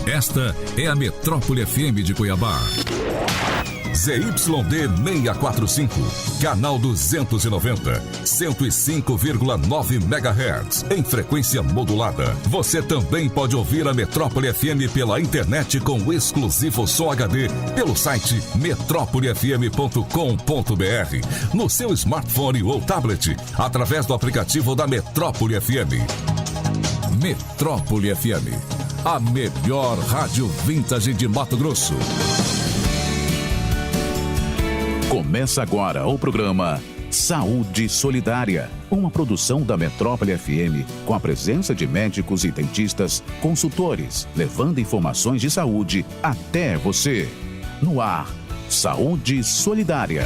Esta é a Metrópole FM de Cuiabá. ZYD 645, canal 290, 105,9 MHz, em frequência modulada. Você também pode ouvir a Metrópole FM pela internet com exclusivo som HD pelo site metrópolefm.com.br, no seu smartphone ou tablet, através do aplicativo da Metrópole FM. Metrópole FM, a melhor rádio vintage de Mato Grosso. Começa agora o programa Saúde Solidária, uma produção da Metrópole FM, com a presença de médicos e dentistas, consultores, levando informações de saúde até você. No ar, Saúde Solidária.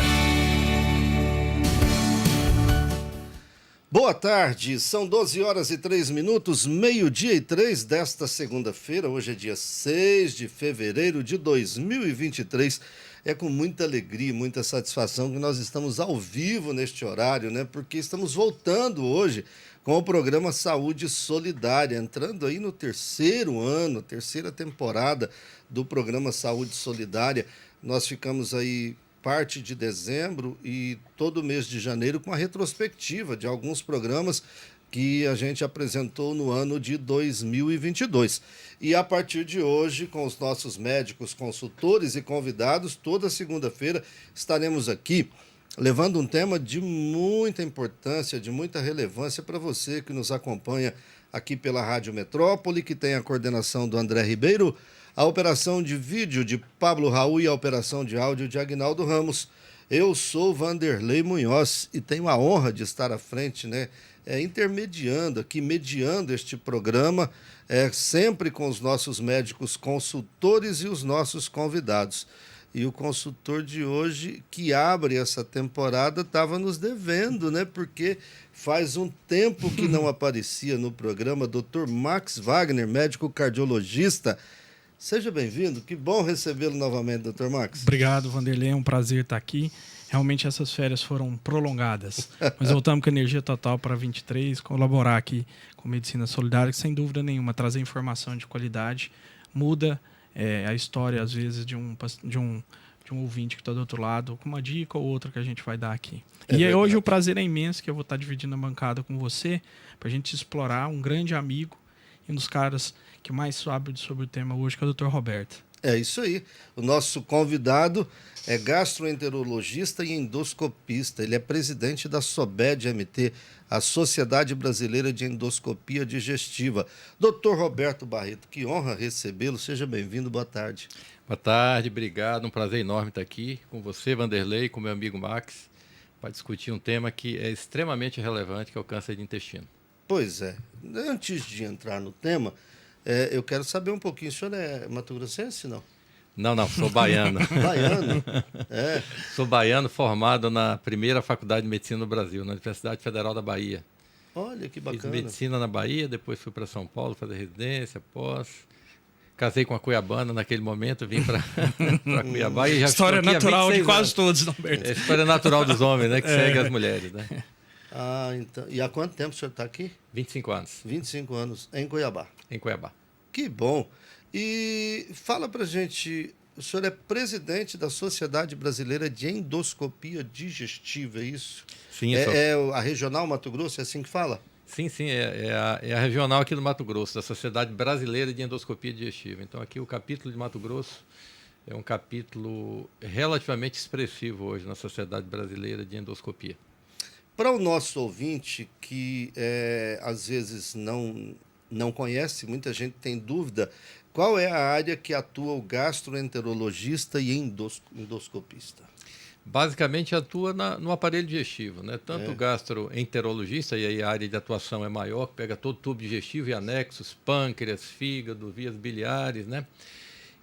Boa tarde, são 12h03, meio-dia e 3 desta segunda-feira. Hoje é dia 6 de fevereiro de 2023. É com muita alegria, muita satisfação que nós estamos ao vivo neste horário, né? Porque estamos voltando hoje com o programa Saúde Solidária, entrando aí no terceiro ano, terceira temporada do programa Saúde Solidária. Nós ficamos aí parte de dezembro e todo mês de janeiro com a retrospectiva de alguns programas que a gente apresentou no ano de 2022. E a partir de hoje, com os nossos médicos, consultores e convidados, toda segunda-feira estaremos aqui levando um tema de muita importância, de muita relevância para você que nos acompanha aqui pela Rádio Metrópole, que tem a coordenação do André Ribeiro, a operação de vídeo de Pablo Raul e a operação de áudio de Agnaldo Ramos. Eu sou Vanderlei Munhoz e tenho a honra de estar à frente, né? Intermediando aqui, mediando este programa, sempre com os nossos médicos consultores e os nossos convidados. E o consultor de hoje, que abre essa temporada, estava nos devendo, né? Porque faz um tempo que não aparecia no programa, Dr. Max Wagner, médico cardiologista. Seja bem-vindo, que bom recebê-lo novamente, Dr. Max. Obrigado, Vanderlei, é um prazer estar aqui. Realmente essas férias foram prolongadas, mas voltamos com energia total para 23, colaborar aqui com Medicina Solidária, que sem dúvida nenhuma, trazer informação de qualidade, muda a história, às vezes, de um ouvinte que está do outro lado, com uma dica ou outra que a gente vai dar aqui. Hoje o prazer é imenso, que eu vou estar dividindo a bancada com você, para a gente explorar um grande amigo e um dos caras que mais sabe sobre o tema hoje, que é o Dr. Roberto. É isso aí. O nosso convidado é gastroenterologista e endoscopista. Ele é presidente da SOBED-MT, a Sociedade Brasileira de Endoscopia Digestiva. Dr. Roberto Barreto, que honra recebê-lo. Seja bem-vindo, boa tarde. Boa tarde, obrigado. Um prazer enorme estar aqui com você, Vanderlei, com meu amigo Max, para discutir um tema que é extremamente relevante, que é o câncer de intestino. Pois é. Antes de entrar no tema, eu quero saber um pouquinho. O senhor é mato-grossense, não? Não, sou baiano. Baiano? Sou baiano, formado na primeira faculdade de medicina do Brasil, na Universidade Federal da Bahia. Olha, que bacana. Fiz medicina na Bahia, depois fui para São Paulo fazer residência, pós. Casei com a cuiabana naquele momento, vim para Cuiabá e já história estou aqui natural de quase anos. todos, Norberto. É a história natural dos homens, né? Que segue as mulheres, né? Ah, então. E há quanto tempo o senhor está aqui? 25 anos. 25 anos, em Cuiabá. Em Cuiabá. Que bom. E fala pra gente, o senhor é presidente da Sociedade Brasileira de Endoscopia Digestiva, é isso? Sim, é a Regional Mato Grosso, é assim que fala? Sim, é a regional aqui do Mato Grosso, da Sociedade Brasileira de Endoscopia Digestiva. Então, aqui o capítulo de Mato Grosso é um capítulo relativamente expressivo hoje na Sociedade Brasileira de Endoscopia. Para o nosso ouvinte que às vezes não conhece, muita gente tem dúvida, qual é a área que atua o gastroenterologista e endoscopista? Basicamente atua no aparelho digestivo, né? Tanto o gastroenterologista, e aí a área de atuação é maior, que pega todo o tubo digestivo e anexos, pâncreas, fígado, vias biliares, né?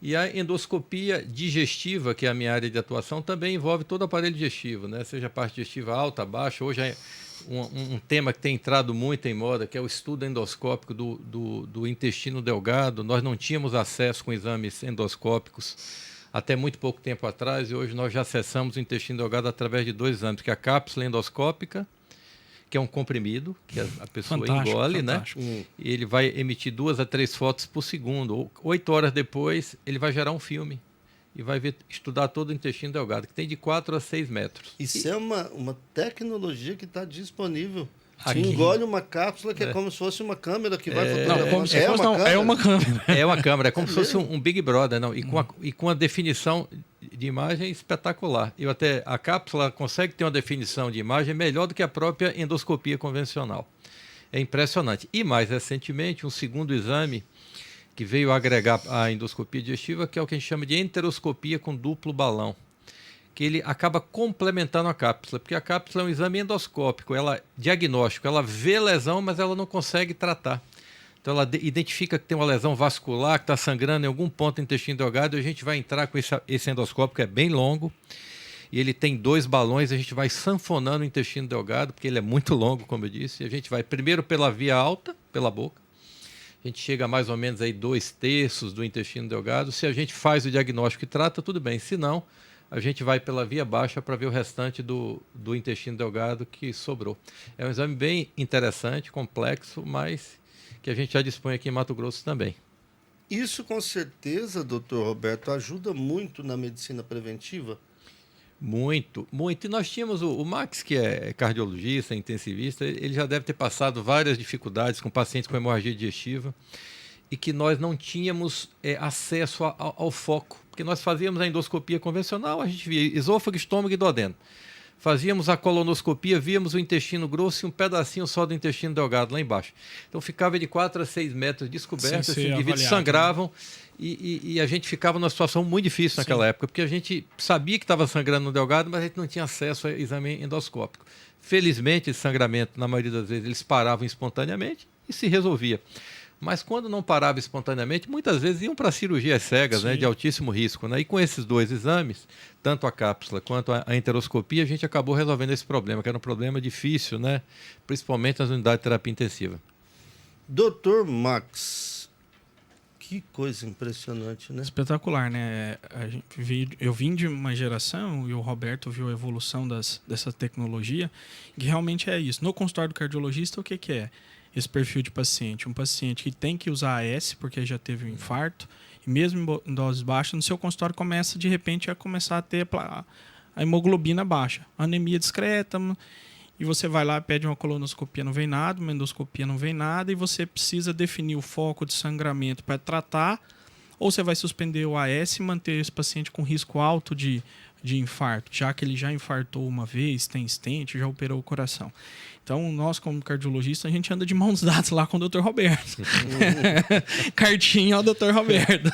E a endoscopia digestiva, que é a minha área de atuação, também envolve todo o aparelho digestivo, né? Seja a parte digestiva alta, baixa. Hoje é um tema que tem entrado muito em moda, que é o estudo endoscópico do intestino delgado. Nós não tínhamos acesso com exames endoscópicos até muito pouco tempo atrás, e hoje nós já acessamos o intestino delgado através de 2 exames, que é a cápsula endoscópica, que é um comprimido que a pessoa Fantástico, engole, fantástico. né? E ele vai emitir 2 a 3 fotos por segundo. 8 horas depois, ele vai gerar um filme e vai estudar todo o intestino delgado, que tem de 4 a 6 metros. Isso é uma tecnologia que está disponível. Aqui. Engole uma cápsula que é como se fosse uma câmera que vai Não, fotografar. como se fosse, não, é uma câmera. É uma câmera, é como se fosse um Big Brother, não? E com a definição de imagem espetacular. A cápsula consegue ter uma definição de imagem melhor do que a própria endoscopia convencional. É impressionante. E mais recentemente, um segundo exame que veio agregar a endoscopia digestiva, que é o que a gente chama de enteroscopia com duplo balão, que ele acaba complementando a cápsula, porque a cápsula é um exame endoscópico, diagnóstico, ela vê lesão, mas ela não consegue tratar. Então ela identifica que tem uma lesão vascular, que está sangrando em algum ponto do intestino delgado, e a gente vai entrar com esse endoscópio, que é bem longo, e ele tem 2 balões, a gente vai sanfonando o intestino delgado, porque ele é muito longo, como eu disse, e a gente vai primeiro pela via alta, pela boca, a gente chega a mais ou menos aí 2/3 do intestino delgado. Se a gente faz o diagnóstico e trata, tudo bem. Se não, a gente vai pela via baixa para ver o restante do intestino delgado que sobrou. É um exame bem interessante, complexo, mas que a gente já dispõe aqui em Mato Grosso também. Isso, com certeza, doutor Roberto, ajuda muito na medicina preventiva? Muito, muito. E nós tínhamos o Max, que é cardiologista, intensivista, ele já deve ter passado várias dificuldades com pacientes com hemorragia digestiva e que nós não tínhamos acesso ao foco, porque nós fazíamos a endoscopia convencional, a gente via esôfago, estômago e duodeno. Fazíamos a colonoscopia, víamos o intestino grosso e um pedacinho só do intestino delgado lá embaixo. Então ficava de 4 a 6 metros descoberto, esses indivíduos sangravam, e a gente ficava numa situação muito difícil naquela época, porque a gente sabia que estava sangrando no delgado, mas a gente não tinha acesso a exame endoscópico. Felizmente, esse sangramento, na maioria das vezes, eles paravam espontaneamente e se resolvia. Mas quando não parava espontaneamente, muitas vezes iam para cirurgias cegas, né, de altíssimo risco, né? E com esses 2 exames, tanto a cápsula quanto a enteroscopia, a gente acabou resolvendo esse problema, que era um problema difícil, né? Principalmente nas unidades de terapia intensiva. Doutor Max, que coisa impressionante, né? Espetacular, né? Eu vim de uma geração, e o Roberto viu a evolução dessa tecnologia, que realmente é isso. No consultório do cardiologista, o que é? Esse perfil de paciente. Um paciente que tem que usar AS porque já teve um infarto, e mesmo em doses baixas, no seu consultório começa, de repente, a começar a ter a hemoglobina baixa, anemia discreta, e você vai lá, pede uma colonoscopia, não vem nada, uma endoscopia, não vem nada, e você precisa definir o foco de sangramento para tratar, ou você vai suspender o AS e manter esse paciente com risco alto de infarto, já que ele já infartou uma vez, tem stent, já operou o coração. Então, nós, como cardiologista, a gente anda de mãos dadas lá com o Dr. Roberto. Cartinha ao Dr. Roberto.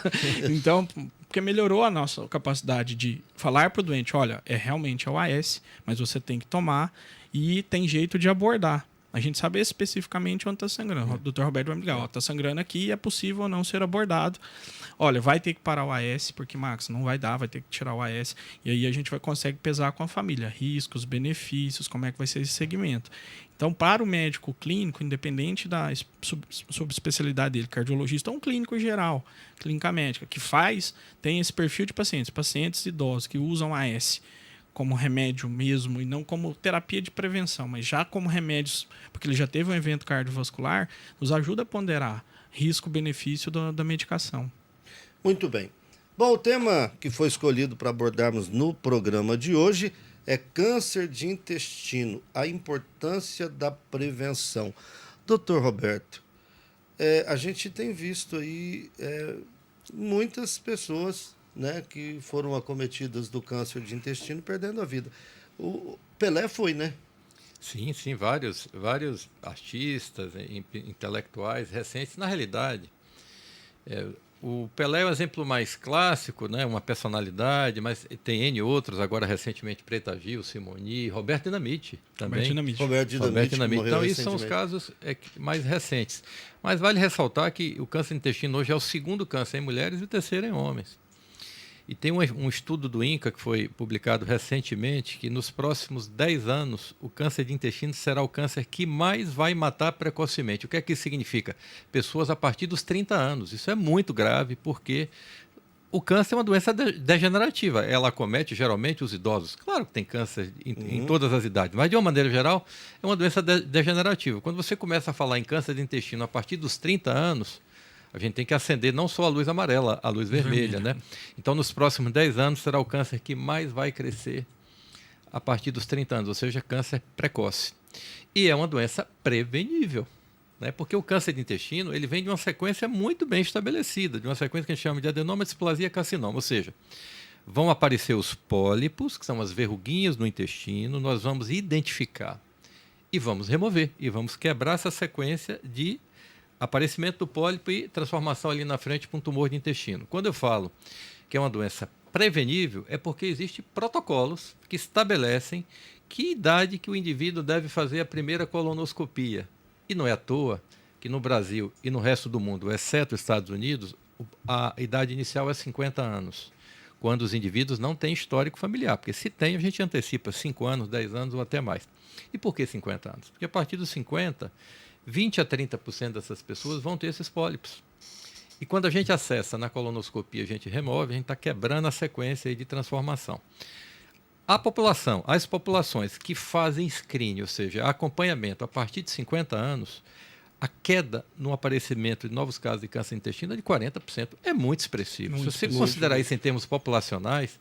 Então, porque melhorou a nossa capacidade de falar para o doente, olha, realmente é o AS, mas você tem que tomar e tem jeito de abordar. A gente sabe especificamente onde está sangrando. O Dr. Roberto vai me ligar, está sangrando aqui, é possível não ser abordado. Olha, vai ter que parar o AS, porque, Max, não vai dar, vai ter que tirar o AS. E aí a gente consegue pesar com a família, riscos, benefícios, como é que vai ser esse segmento. Então, para o médico clínico, independente da subespecialidade dele, cardiologista ou um clínico geral, clínica médica, que tem esse perfil de pacientes idosos que usam AS como remédio mesmo e não como terapia de prevenção, mas já como remédios, porque ele já teve um evento cardiovascular, nos ajuda a ponderar risco-benefício da medicação. Muito bem. Bom, o tema que foi escolhido para abordarmos no programa de hoje é câncer de intestino, a importância da prevenção. Doutor Roberto, a gente tem visto aí muitas pessoas, né, que foram acometidas do câncer de intestino perdendo a vida. O Pelé foi, né? Sim, vários artistas, intelectuais recentes. Na realidade, o Pelé é o exemplo mais clássico, né? Uma personalidade, mas tem N outros, agora recentemente Preta Gil, Simoni, Roberto Dinamite também. Roberto Dinamite. Então, esses são os casos mais recentes. Mas vale ressaltar que o câncer de intestino hoje é o segundo câncer em mulheres e o terceiro em homens. E tem um estudo do INCA que foi publicado recentemente que nos próximos 10 anos o câncer de intestino será o câncer que mais vai matar precocemente. O que é que isso significa? Pessoas a partir dos 30 anos. Isso é muito grave porque O câncer é uma doença degenerativa. Ela acomete geralmente os idosos. Claro que tem câncer em todas as idades, mas de uma maneira geral é uma doença degenerativa. Quando você começa a falar em câncer de intestino a partir dos 30 anos, a gente tem que acender não só a luz amarela, a luz vermelha, né? Então, nos próximos 10 anos, será o câncer que mais vai crescer a partir dos 30 anos, ou seja, câncer precoce. E é uma doença prevenível. Né? Porque o câncer de intestino ele vem de uma sequência muito bem estabelecida, de uma sequência que a gente chama de adenoma, displasia, carcinoma, ou seja, vão aparecer os pólipos, que são as verruguinhas no intestino, nós vamos identificar e vamos remover, e vamos quebrar essa sequência de aparecimento do pólipo e transformação ali na frente para um tumor de intestino. Quando eu falo que é uma doença prevenível, é porque existem protocolos que estabelecem que idade que o indivíduo deve fazer a primeira colonoscopia. E não é à toa que no Brasil e no resto do mundo, exceto os Estados Unidos, a idade inicial é 50 anos, quando os indivíduos não têm histórico familiar. Porque se tem, a gente antecipa 5 anos, 10 anos ou até mais. E por que 50 anos? Porque a partir dos 50, 20 a 30% dessas pessoas vão ter esses pólipos. E quando a gente acessa na colonoscopia, a gente remove, a gente está quebrando a sequência aí de transformação. As populações que fazem screening, ou seja, acompanhamento a partir de 50 anos, a queda no aparecimento de novos casos de câncer de intestino é de 40%. É muito expressivo. Se você considerar isso em termos populacionais,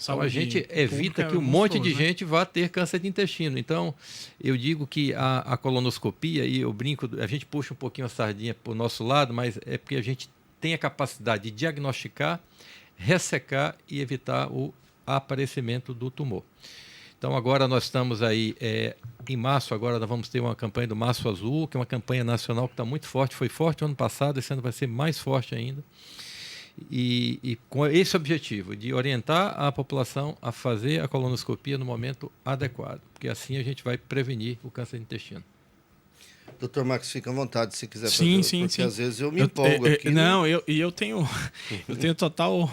então a gente evita que um monte de gente vá ter câncer de intestino. Então, eu digo que a colonoscopia, e eu brinco, a gente puxa um pouquinho a sardinha para o nosso lado, mas é porque a gente tem a capacidade de diagnosticar, ressecar e evitar o aparecimento do tumor. Então agora nós estamos aí em março, agora nós vamos ter uma campanha do Março Azul, que é uma campanha nacional que está muito forte, foi forte ano passado, esse ano vai ser mais forte ainda, e com esse objetivo de orientar a população a fazer a colonoscopia no momento adequado, porque assim a gente vai prevenir o câncer de intestino. Doutor Max, fica à vontade se quiser sim, fazer, sim, porque sim. Às vezes eu me empolgo aqui. Não, eu tenho total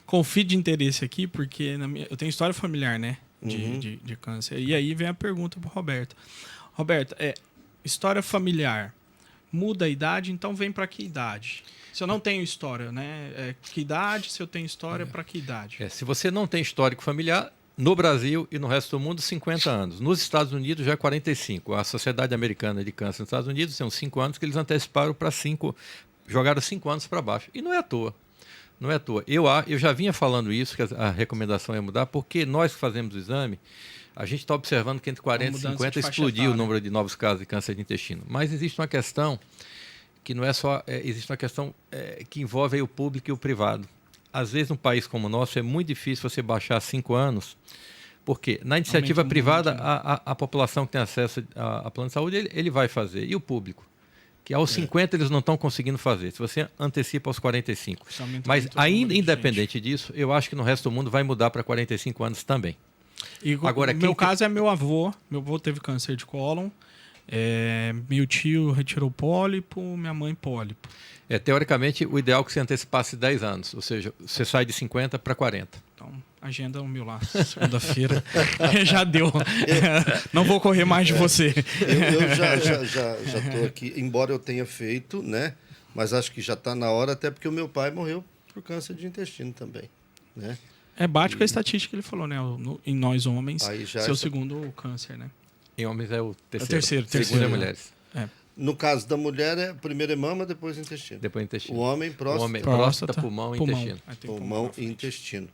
conflito de interesse aqui, porque eu tenho história familiar, né, de câncer. E aí vem a pergunta para o Roberto. Roberto, história familiar muda a idade, então vem para que idade? Se eu não tenho história, né, que idade? Se eu tenho história, para que idade? Se você não tem histórico familiar, no Brasil e no resto do mundo, 50 anos. Nos Estados Unidos já é 45. A Sociedade Americana de Câncer nos Estados Unidos tem uns 5 anos que eles anteciparam para 5, jogaram 5 anos para baixo. E não é à toa. Não é à toa. Eu já vinha falando isso, que a recomendação é mudar, porque nós que fazemos o exame, a gente está observando que entre 40 e 50 explodiu o número de novos casos de câncer de intestino. Mas existe uma questão que não é só... existe uma questão que envolve aí o público e o privado. Às vezes, num país como o nosso, é muito difícil você baixar 5 anos, porque na iniciativa privada, a população que tem acesso a plano de saúde, ele vai fazer. E o público? Que aos 50 eles não estão conseguindo fazer. Se você antecipa aos 45. Mas ainda independente disso, eu acho que no resto do mundo vai mudar para 45 anos também. E agora, no meu caso é meu avô. Meu avô teve câncer de cólon. Meu tio retirou pólipo, minha mãe pólipo. Teoricamente, o ideal é que você antecipasse 10 anos, ou seja, você sai de 50 para 40. Então, agenda o meu lá, segunda-feira. Já deu. Não vou correr mais de você. Eu já estou aqui, embora eu tenha feito, né? Mas acho que já está na hora, até porque o meu pai morreu por câncer de intestino também, né? Bate com a estatística que ele falou, né? Em nós homens, seu segundo câncer, né? Em homens é o terceiro. O terceiro. Segundo é mulheres. No caso da mulher, primeiro é mama, depois intestino. Depois intestino. O homem, próstata, pulmão e intestino. Pulmão e intestino.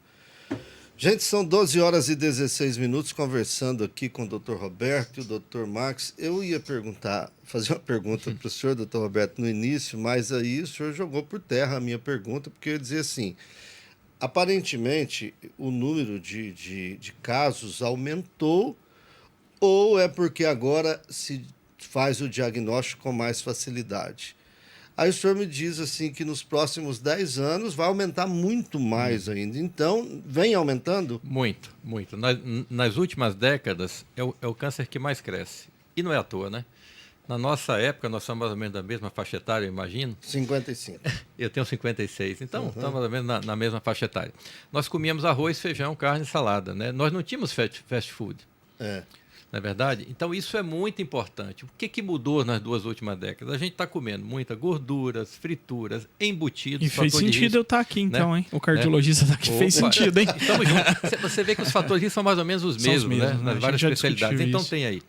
Gente, são 12 horas e 16 minutos conversando aqui com o Dr. Roberto e o Dr. Max. Eu ia fazer uma pergunta para o senhor, Dr. Roberto, no início, mas aí o senhor jogou por terra a minha pergunta, porque eu ia dizer assim, aparentemente o número de casos aumentou, ou é porque agora se faz o diagnóstico com mais facilidade? Aí o senhor me diz assim que nos próximos 10 anos vai aumentar muito mais ainda. Então, vem aumentando? Muito, muito. Nas últimas décadas, é o câncer que mais cresce. E não é à toa, né? Na nossa época, nós somos mais ou menos da mesma faixa etária, eu imagino. 55. Eu tenho 56, então estamos mais ou menos na mesma faixa etária. Nós comíamos arroz, feijão, carne e salada, né? Nós não tínhamos fast food. Não é verdade? Então, isso é muito importante. O que mudou nas 2 últimas décadas? A gente está comendo muita gorduras, frituras, embutidos. E fez sentido eu estar aqui, então, hein? O cardiologista está aqui. Fez sentido, hein? Estamos juntos. Você vê que os fatores de risco são mais ou menos os mesmos, né? Nas várias especialidades. Então, tem aí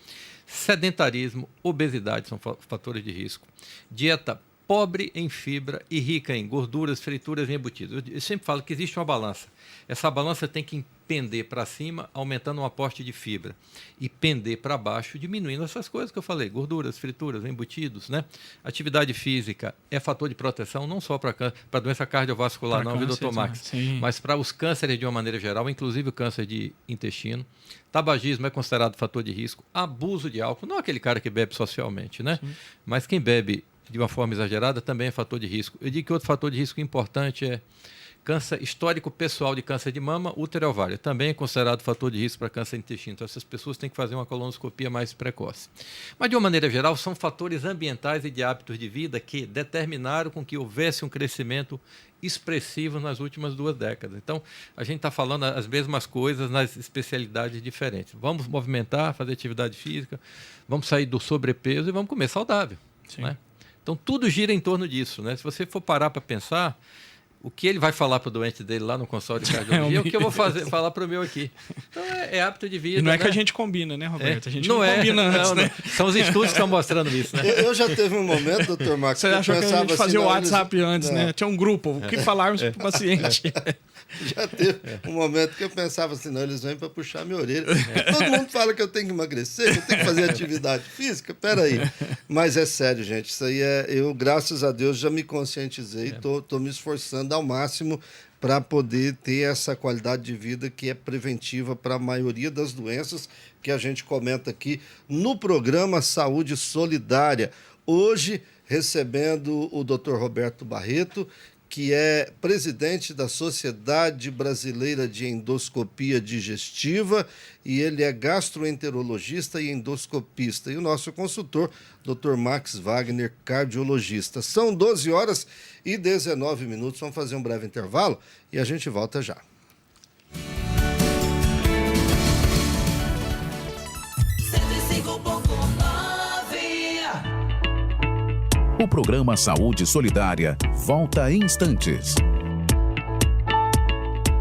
sedentarismo, obesidade são fatores de risco. Dieta pobre em fibra e rica em gorduras, frituras e embutidos. Eu sempre falo que existe uma balança. Essa balança tem que pender para cima, aumentando o aporte de fibra, e pender para baixo, diminuindo essas coisas que eu falei, gorduras, frituras, embutidos, né? Atividade física é fator de proteção não só para doença cardiovascular, viu, doutor Max? Mas para os cânceres de uma maneira geral, inclusive o câncer de intestino. Tabagismo é considerado fator de risco. Abuso de álcool, não aquele cara que bebe socialmente, né? Mas quem bebe de uma forma exagerada também é fator de risco. Eu digo que outro fator de risco importante é câncer histórico pessoal de câncer de mama, útero e ovário. Também é considerado fator de risco para câncer de intestino. Então, essas pessoas têm que fazer uma colonoscopia mais precoce. Mas, de uma maneira geral, são fatores ambientais e de hábitos de vida que determinaram com que houvesse um crescimento expressivo nas últimas 2 décadas. Então, a gente está falando as mesmas coisas nas especialidades diferentes. Vamos movimentar, fazer atividade física, vamos sair do sobrepeso e vamos comer saudável. Né? Então, tudo gira em torno disso. Né? Se você for parar para pensar, o que ele vai falar para o doente dele lá no consultório de cardiologia é o que eu vou falar para o meu aqui. Então, é hábito de vida. E não é né? que a gente combina, né, Roberto? A gente não combina antes, não, né? São os estudos que estão mostrando isso, né? Eu já teve um momento, doutor Max, você achou que a gente fazia o WhatsApp antes, não. né? Tinha um grupo, o que falarmos para o paciente. Já teve um momento que eu pensava assim, não, eles vêm para puxar minha orelha. Todo mundo fala que eu tenho que emagrecer, que eu tenho que fazer atividade física. Peraí. Mas é sério, gente. Isso aí eu, graças a Deus, já me conscientizei. Estou me esforçando ao máximo para poder ter essa qualidade de vida que é preventiva para a maioria das doenças que a gente comenta aqui no programa Saúde Solidária. Hoje, recebendo o Dr. Roberto Barreto, que é presidente da Sociedade Brasileira de Endoscopia Digestiva, e ele é gastroenterologista e endoscopista. E o nosso consultor, Dr. Max Wagner, cardiologista. São 12h19. Vamos fazer um breve intervalo e a gente volta já. O programa Saúde Solidária volta em instantes.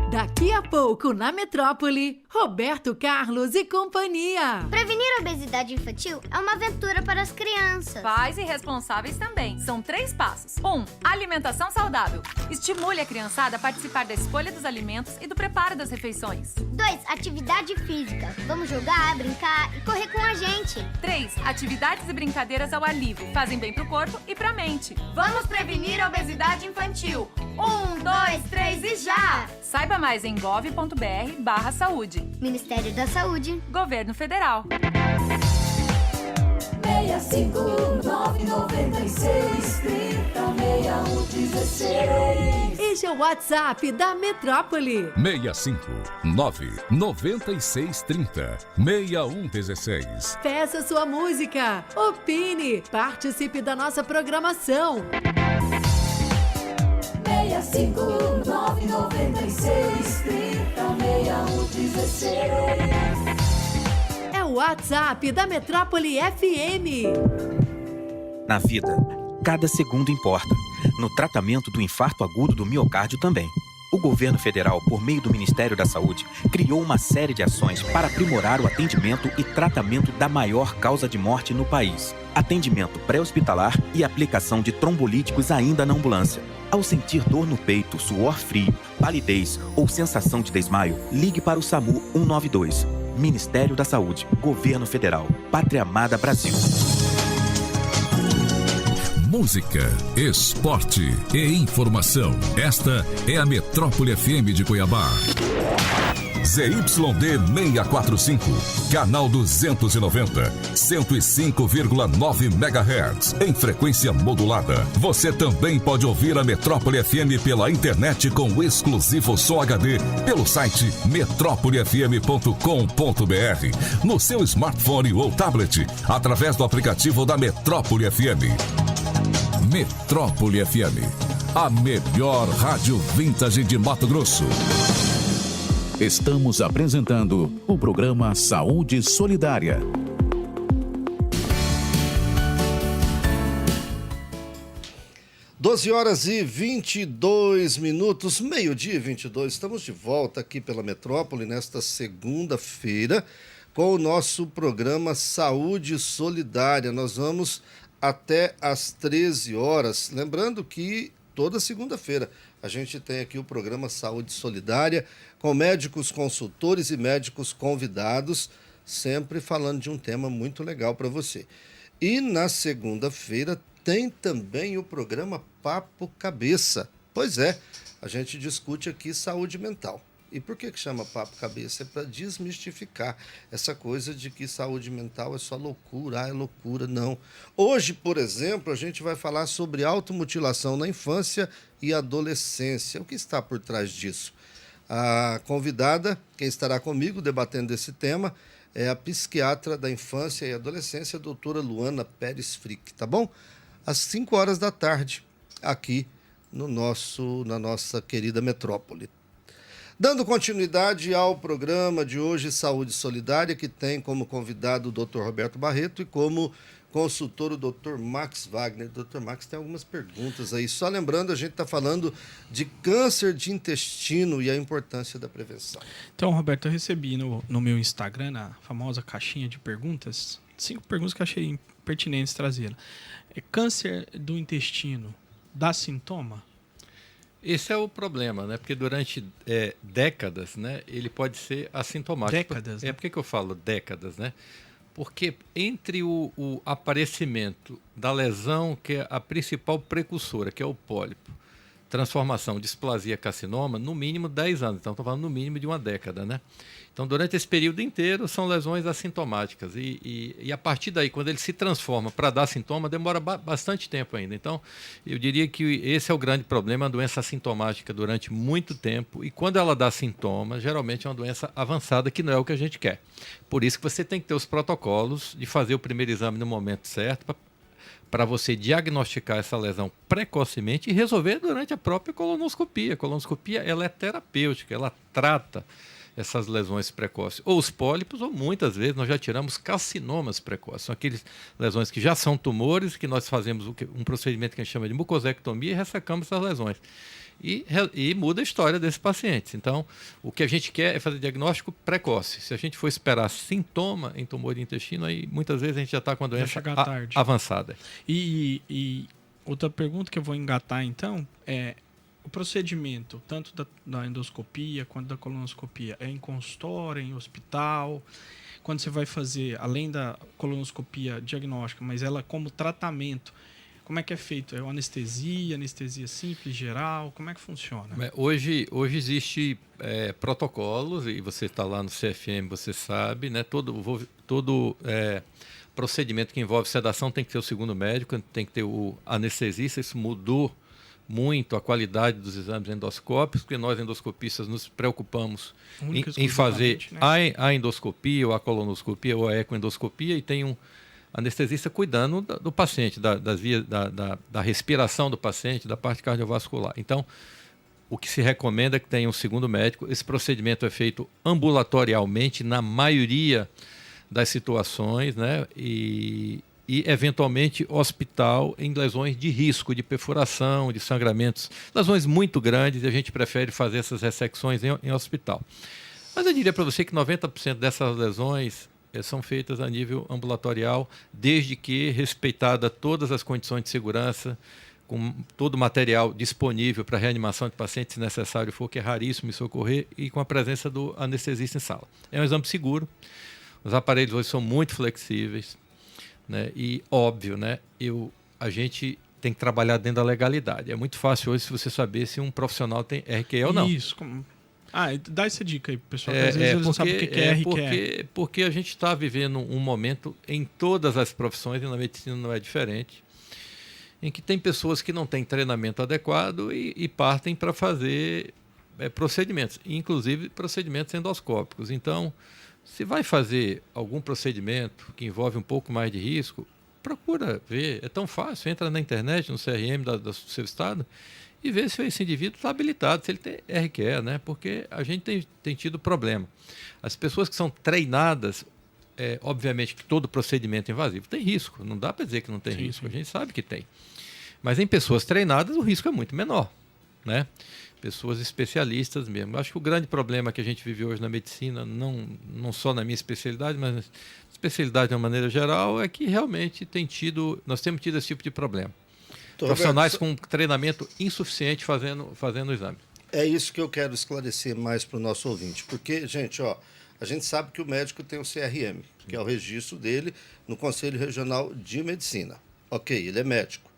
Daqui a pouco, na Metrópole, Roberto Carlos e companhia. Prevenir a obesidade infantil é uma aventura para as crianças. Pais e responsáveis também. São 3 passos. 1. Alimentação saudável. Estimule a criançada a participar da escolha dos alimentos e do preparo das refeições. 2. Atividade física. Vamos jogar, brincar e correr com a gente. 3. Atividades e brincadeiras ao ar livre. Fazem bem pro corpo e pra mente. Vamos prevenir a obesidade infantil. 1, 2, 3 e já! Saiba mais em gov.br/saúde. Ministério da Saúde. Governo Federal. 65996306116. Este é o WhatsApp da Metrópole. 65996306116. Peça sua música, opine, participe da nossa programação. 65996306116. É o WhatsApp da Metrópole FM. Na vida, cada segundo importa. No tratamento do infarto agudo do miocárdio também. O governo federal, por meio do Ministério da Saúde, criou uma série de ações para aprimorar o atendimento e tratamento da maior causa de morte no país. Atendimento pré-hospitalar e aplicação de trombolíticos ainda na ambulância. Ao sentir dor no peito, suor frio, palidez ou sensação de desmaio, ligue para o SAMU 192. Ministério da Saúde, Governo Federal, Pátria Amada Brasil. Música, esporte e informação. Esta é a Metrópole FM de Cuiabá. ZYD 645, canal 290, 105,9 MHz, em frequência modulada. Você também pode ouvir a Metrópole FM pela internet com exclusivo som HD, pelo site metrópolefm.com.br, no seu smartphone ou tablet, através do aplicativo da Metrópole FM. Metrópole FM, a melhor rádio vintage de Mato Grosso. Estamos apresentando o programa Saúde Solidária. Doze horas e 22 minutos, meio-dia e 22. Estamos de volta aqui pela Metrópole nesta segunda-feira com o nosso programa Saúde Solidária. Nós vamos até às 13 horas. Lembrando que toda segunda-feira a gente tem aqui o programa Saúde Solidária com médicos consultores e médicos convidados, sempre falando de um tema muito legal para você. E na segunda-feira tem também o programa Papo Cabeça. Pois é, a gente discute aqui saúde mental. E por que chama Papo Cabeça? É para desmistificar essa coisa de que saúde mental é só loucura, é loucura, não. Hoje, por exemplo, a gente vai falar sobre automutilação na infância e adolescência. O que está por trás disso? A convidada, quem estará comigo debatendo esse tema, é a psiquiatra da infância e adolescência, a doutora Luana Pérez Frick, tá bom? Às 5 horas da tarde, aqui na nossa querida Metrópole. Dando continuidade ao programa de hoje, Saúde Solidária, que tem como convidado o Dr. Roberto Barreto e como consultor o Dr. Max Wagner. Dr. Max, tem algumas perguntas aí. Só lembrando, a gente está falando de câncer de intestino e a importância da prevenção. Então, Roberto, eu recebi no meu Instagram, na famosa caixinha de perguntas, 5 perguntas que eu achei pertinentes trazer. Câncer do intestino dá sintoma? Esse é o problema, né? Porque durante décadas, né, ele pode ser assintomático. Décadas, né? Por que eu falo décadas, né? Porque entre o aparecimento da lesão, que é a principal precursora, que é o pólipo, transformação, displasia, carcinoma, no mínimo 10 anos. Então, estou falando no mínimo de uma década, né? Então, durante esse período inteiro, são lesões assintomáticas. E a partir daí, quando ele se transforma para dar sintoma, demora bastante tempo ainda. Então, eu diria que esse é o grande problema, a doença assintomática durante muito tempo. E quando ela dá sintoma, geralmente é uma doença avançada, que não é o que a gente quer. Por isso que você tem que ter os protocolos de fazer o primeiro exame no momento certo, para você diagnosticar essa lesão precocemente e resolver durante a própria colonoscopia. A colonoscopia, ela é terapêutica, ela trata essas lesões precoces, ou os pólipos, ou muitas vezes nós já tiramos carcinomas precoces. São aquelas lesões que já são tumores, que nós fazemos um procedimento que a gente chama de mucosectomia e ressecamos essas lesões. E muda a história desses pacientes. Então, o que a gente quer é fazer diagnóstico precoce. Se a gente for esperar sintoma em tumor de intestino, aí muitas vezes a gente já está com a doença avançada. E outra pergunta que eu vou engatar, então, é o procedimento, tanto da endoscopia quanto da colonoscopia, é em consultório, em hospital? Quando você vai fazer, além da colonoscopia diagnóstica, mas ela como tratamento, como é que é feito? É anestesia simples, geral? Como é que funciona? Hoje existe protocolos, e você está lá no CFM, você sabe, né? Todo procedimento que envolve sedação tem que ter o segundo médico, tem que ter o anestesista. Isso mudou muito a qualidade dos exames endoscópicos, porque nós endoscopistas nos preocupamos em fazer, né, a endoscopia, ou a colonoscopia, ou a ecoendoscopia, e tem um anestesista cuidando do paciente, das vias, da respiração do paciente, da parte cardiovascular. Então, o que se recomenda é que tenha um segundo médico. Esse procedimento é feito ambulatorialmente na maioria das situações, né? E eventualmente hospital em lesões de risco, de perfuração, de sangramentos, lesões muito grandes, e a gente prefere fazer essas ressecções em hospital. Mas eu diria para você que 90% dessas lesões são feitas a nível ambulatorial, desde que respeitada todas as condições de segurança, com todo o material disponível para reanimação de pacientes, se necessário for, que é raríssimo isso ocorrer, e com a presença do anestesista em sala. É um exame seguro, os aparelhos hoje são muito flexíveis, né? E óbvio, né? A gente tem que trabalhar dentro da legalidade. É muito fácil hoje se você saber se um profissional tem RQE ou não. Isso. Dá essa dica aí, pessoal. Às vezes eles não sabem o que é RQE. Porque a gente está vivendo um momento em todas as profissões, e na medicina não é diferente, em que tem pessoas que não têm treinamento adequado e partem para fazer procedimentos, inclusive procedimentos endoscópicos. Então, se vai fazer algum procedimento que envolve um pouco mais de risco, procura ver. É tão fácil, entra na internet, no CRM do seu estado, e ver se esse indivíduo está habilitado, se ele tem RQE, né? Porque a gente tem tido problema. As pessoas que são treinadas, obviamente que todo procedimento invasivo tem risco, não dá para dizer que não tem risco, a gente sabe que tem. Mas em pessoas treinadas o risco é muito menor, né? Pessoas especialistas mesmo. Acho que o grande problema que a gente vive hoje na medicina, não só na minha especialidade, mas na especialidade de uma maneira geral, é que realmente nós temos tido esse tipo de problema. Profissionais com treinamento insuficiente fazendo o exame. É isso que eu quero esclarecer mais para o nosso ouvinte. Porque, gente, a gente sabe que o médico tem o CRM, que é o registro dele no Conselho Regional de Medicina. Ok, ele é médico.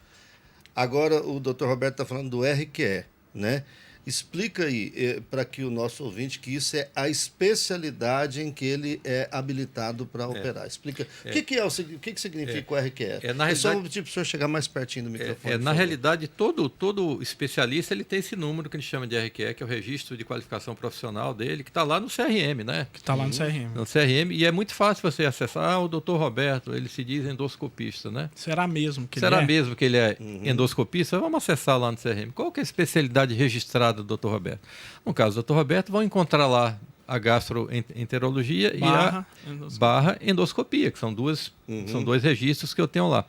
Agora, o Dr. Roberto está falando do RQE, né? Explica aí para que o nosso ouvinte que isso é a especialidade em que ele é habilitado para operar. Explica. O que significa o RQE? Na realidade, só vou pedir para o senhor chegar mais pertinho do microfone. Na realidade, todo especialista ele tem esse número que a gente chama de RQE, que é o registro de qualificação profissional dele, que está lá no CRM, né? Que está lá no CRM. No CRM, e é muito fácil você acessar. O Dr. Roberto, ele se diz endoscopista, né? Será mesmo que ele é endoscopista? Vamos acessar lá no CRM. Qual que é a especialidade registrada do Dr. Roberto? No caso do Dr. Roberto, vão encontrar lá a gastroenterologia e a endoscopia, que são dois registros que eu tenho lá.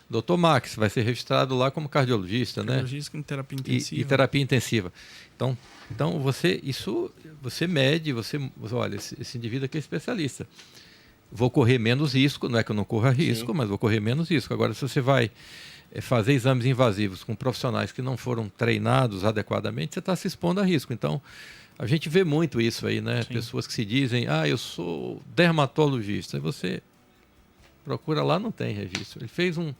Dr. Max vai ser registrado lá como cardiologista, né? Cardiologista em terapia intensiva. E terapia intensiva. Então você mede, olha, esse indivíduo aqui é especialista. Vou correr menos risco, não é que eu não corra risco, mas vou correr menos risco. Agora, se você vai fazer exames invasivos com profissionais que não foram treinados adequadamente, você está se expondo a risco. Então, a gente vê muito isso aí, né? Sim. Pessoas que se dizem, eu sou dermatologista. E você procura lá, não tem registro. Ele fez um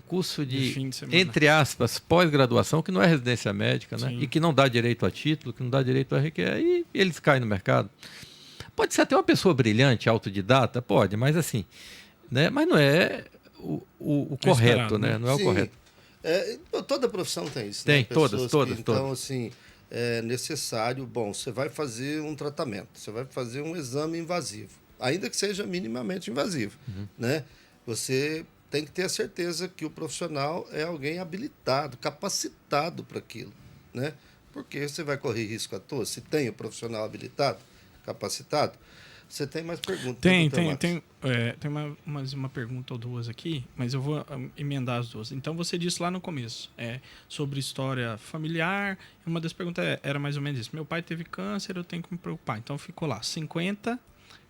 curso de entre aspas, pós-graduação, que não é residência médica, né? E que não dá direito a título, que não dá direito a RQE, e eles caem no mercado. Pode ser até uma pessoa brilhante, autodidata, pode, mas assim, né? Mas não é o correto, né? Não é o correto. Toda profissão tem isso. Tem, né? todas. Então, assim, é necessário, você vai fazer um tratamento, você vai fazer um exame invasivo, ainda que seja minimamente invasivo, né? Você tem que ter a certeza que o profissional é alguém habilitado, capacitado para aquilo, né? Porque você vai correr risco à toa, se tem o profissional habilitado, capacitado. Você tem mais perguntas? Tem mais uma pergunta ou duas aqui, mas eu vou emendar as duas. Então, você disse lá no começo sobre história familiar. Uma das perguntas era mais ou menos isso. Meu pai teve câncer, eu tenho que me preocupar. Então, ficou lá 50,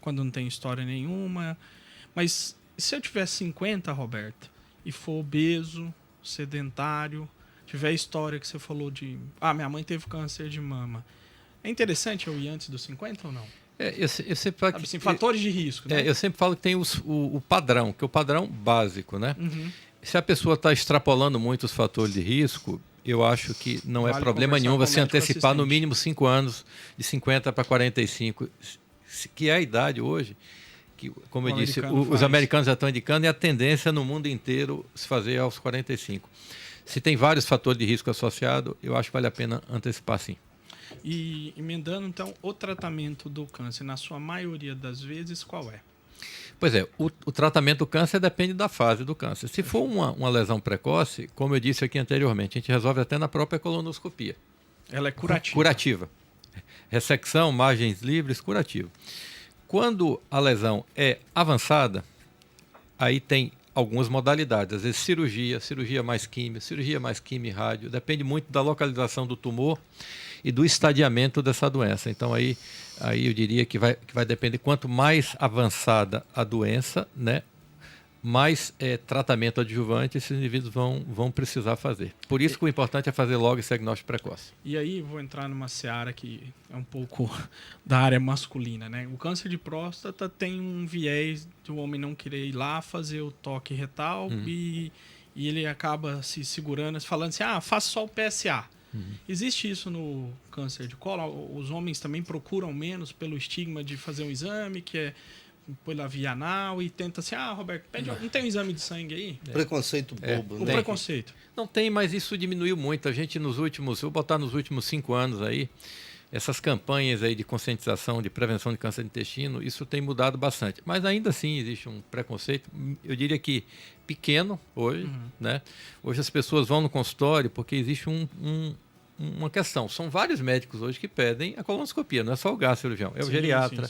quando não tem história nenhuma. Mas se eu tiver 50, Roberto, e for obeso, sedentário, tiver a história que você falou de... minha mãe teve câncer de mama. É interessante eu ir antes dos 50 ou não? Eu sempre falo assim, fatores de risco, né? Eu sempre falo que tem o padrão, que é o padrão básico, né? Se a pessoa está extrapolando muito os fatores de risco, eu acho que não é problema nenhum você antecipar no mínimo 5 anos, de 50 para 45, que é a idade hoje, que, como eu disse, os americanos já estão indicando, e a tendência no mundo inteiro se fazer aos 45. Se tem vários fatores de risco associados, eu acho que vale a pena antecipar sim. E emendando, então, o tratamento do câncer, na sua maioria das vezes, qual é? Pois é, o tratamento do câncer depende da fase do câncer. Se for uma lesão precoce, como eu disse aqui anteriormente, a gente resolve até na própria colonoscopia. Ela é curativa? Curativa. Ressecção, margens livres, curativa. Quando a lesão é avançada, aí tem algumas modalidades. Às vezes cirurgia mais químio e rádio. Depende muito da localização do tumor e do estadiamento dessa doença. Então, aí eu diria que vai depender. Quanto mais avançada a doença, né, mais tratamento adjuvante esses indivíduos vão precisar fazer. Por isso que o importante é fazer logo esse diagnóstico precoce. E aí vou entrar numa seara que é um pouco da área masculina, né? O câncer de próstata tem um viés do homem não querer ir lá fazer o toque retal e ele acaba se segurando, falando assim, faça só o PSA. Existe isso no câncer de colo? Os homens também procuram menos pelo estigma de fazer um exame que é pela via anal e tenta assim, Roberto, não tem um exame de sangue aí? Preconceito bobo. O preconceito. Não tem, mas isso diminuiu muito. A gente vou botar nos últimos 5 anos aí, essas campanhas aí de conscientização, de prevenção de câncer de intestino, isso tem mudado bastante. Mas ainda assim existe um preconceito, eu diria que pequeno hoje, né? Hoje as pessoas vão no consultório porque existe uma questão. São vários médicos hoje que pedem a colonoscopia, não é só o gastrocirurgião, é o geriatra,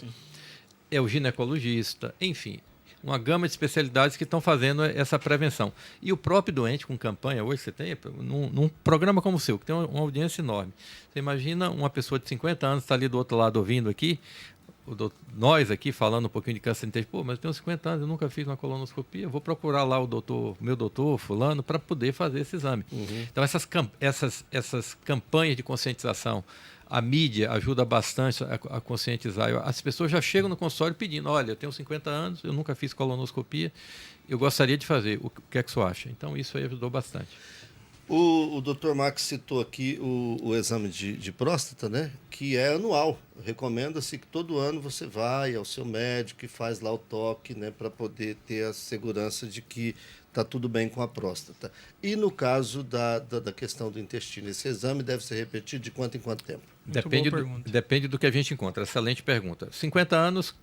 é o ginecologista, enfim, uma gama de especialidades que estão fazendo essa prevenção. E o próprio doente com campanha, hoje você tem, num programa como o seu, que tem uma audiência enorme. Você imagina uma pessoa de 50 anos está ali do outro lado ouvindo aqui, nós aqui falando um pouquinho de câncer de intestino, pô, mas eu tenho 50 anos, eu nunca fiz uma colonoscopia, vou procurar lá meu doutor fulano para poder fazer esse exame. Então essas campanhas de conscientização, a mídia ajuda bastante a conscientizar. As pessoas já chegam no consultório pedindo, olha, eu tenho 50 anos, eu nunca fiz colonoscopia, eu gostaria de fazer, o que é que você acha? Então isso aí ajudou bastante. O Dr. Max citou aqui o exame de próstata, né? Que é anual. Recomenda-se que todo ano você vai ao seu médico e faz lá o toque, né? Para poder ter a segurança de que está tudo bem com a próstata. E no caso da questão do intestino, esse exame deve ser repetido de quanto em quanto tempo? Depende do que a gente encontra. Excelente pergunta. 50 anos